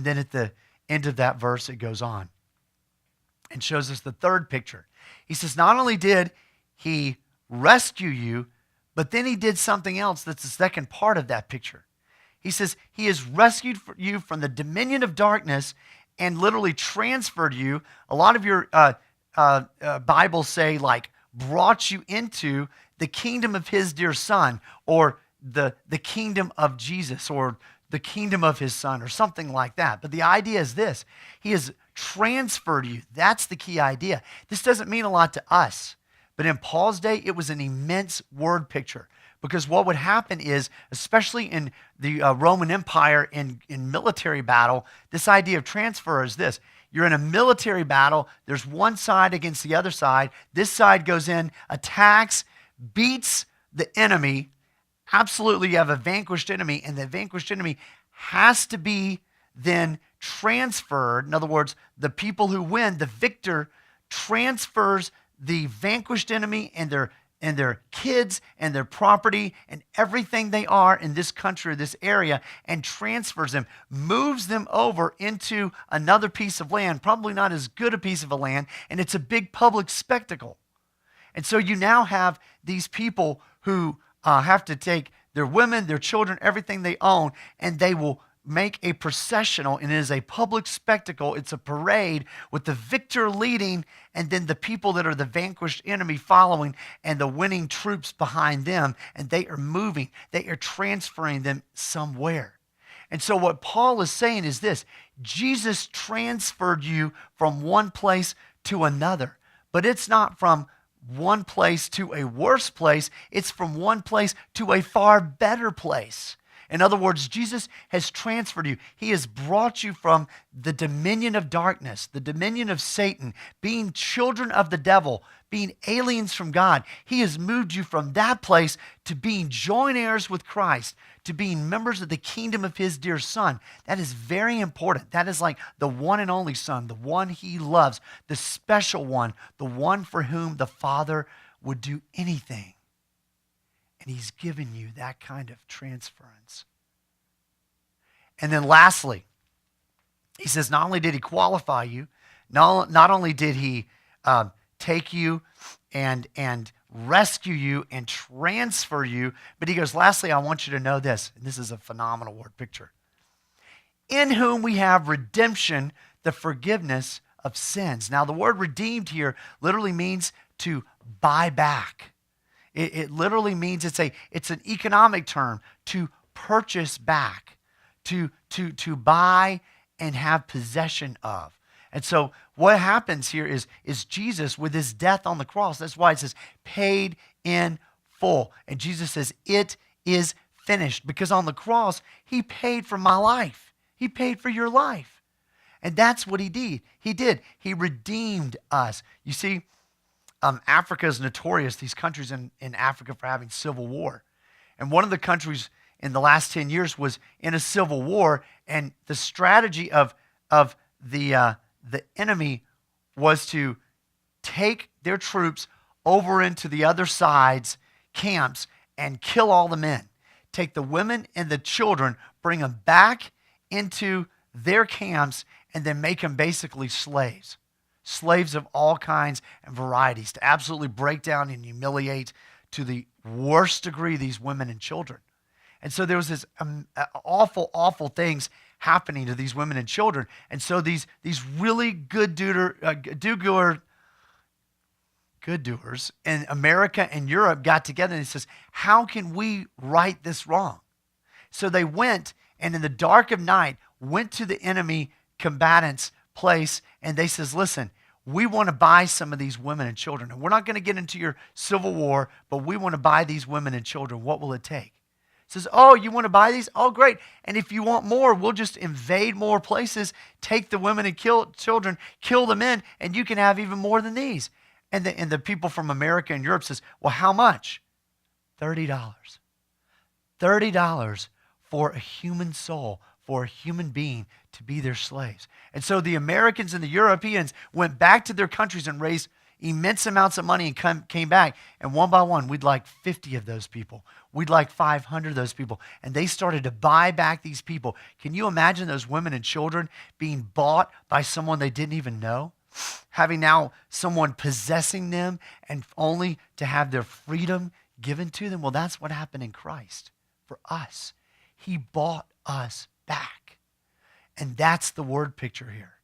And then at the end of that verse, it goes on and shows us the third picture. He says, not only did he rescue you, but then he did something else that's the second part of that picture. He says, he has rescued you from the dominion of darkness and literally transferred you. A lot of your Bibles say, like, brought you into the kingdom of his dear son, or the kingdom of Jesus, or the kingdom of his son, or something like that. But the idea is this: he has transferred you. That's the key idea. This doesn't mean a lot to us, but in Paul's day, it was an immense word picture. Because what would happen is, especially in the Roman Empire in military battle, this idea of transfer is this. You're in a military battle. There's one side against the other side. This side goes in, attacks, beats the enemy. Absolutely, you have a vanquished enemy, and the vanquished enemy has to be then transferred. In other words, the people who win, the victor, transfers the vanquished enemy and their kids and their property and everything they are in this country or this area, and transfers them, moves them over into another piece of land, probably not as good a piece of a land, and it's a big public spectacle. And so you now have these people who have to take their women, their children, everything they own, and they will make a processional, and it is a public spectacle. It's a parade with the victor leading, and then the people that are the vanquished enemy following, and the winning troops behind them, and they are moving. They are transferring them somewhere. And so what Paul is saying is this: Jesus transferred you from one place to another, but it's not from one place to a worse place. It's from one place to a far better place. In other words, Jesus has transferred you. He has brought you from the dominion of darkness, the dominion of Satan, being children of the devil, being aliens from God. He has moved you from that place to being joint heirs with Christ, to being members of the kingdom of his dear son. That is very important. That is like the one and only son, the one he loves, the special one, the one for whom the Father would do anything. And he's given you that kind of transference. And then lastly, he says, not only did he qualify you, not only did he take you and rescue you and transfer you, but he goes, lastly, I want you to know this, and this is a phenomenal word picture. In whom we have redemption, the forgiveness of sins. Now, the word redeemed here literally means to buy back. It literally means it's an economic term, to purchase back, to buy and have possession of. And so what happens here is Jesus, with his death on the cross, that's why it says paid in full. And Jesus says, it is finished. Because on the cross, he paid for my life. He paid for your life. And that's what he did. He redeemed us. You see, Africa is notorious, these countries in Africa, for having civil war. And one of the countries in the last 10 years was in a civil war, and the strategy of the enemy was to take their troops over into the other side's camps and kill all the men. Take the women and the children, bring them back into their camps, and then make them basically slaves. Slaves of all kinds and varieties, to absolutely break down and humiliate to the worst degree these women and children. And so there was this awful, awful things happening to these women and children. And so these really good doers in America and Europe got together and says, how can we right this wrong? So they went, and in the dark of night, went to the enemy combatants' place, and they says, listen, we want to buy some of these women and children. And we're not going to get into your civil war, but we want to buy these women and children. What will it take? Says, oh, you want to buy these? Oh, great. And if you want more, we'll just invade more places, take the women and children, kill the men, and you can have even more than these. And the people from America and Europe says, well, how much? $30. $30 for a human soul, for a human being to be their slaves. And so the Americans and the Europeans went back to their countries and raised immense amounts of money and came back. And one by one, we'd like 50 of those people. We'd like 500 of those people. And they started to buy back these people. Can you imagine those women and children being bought by someone they didn't even know? Having now someone possessing them and only to have their freedom given to them? Well, that's what happened in Christ for us. He bought us back. And that's the word picture here.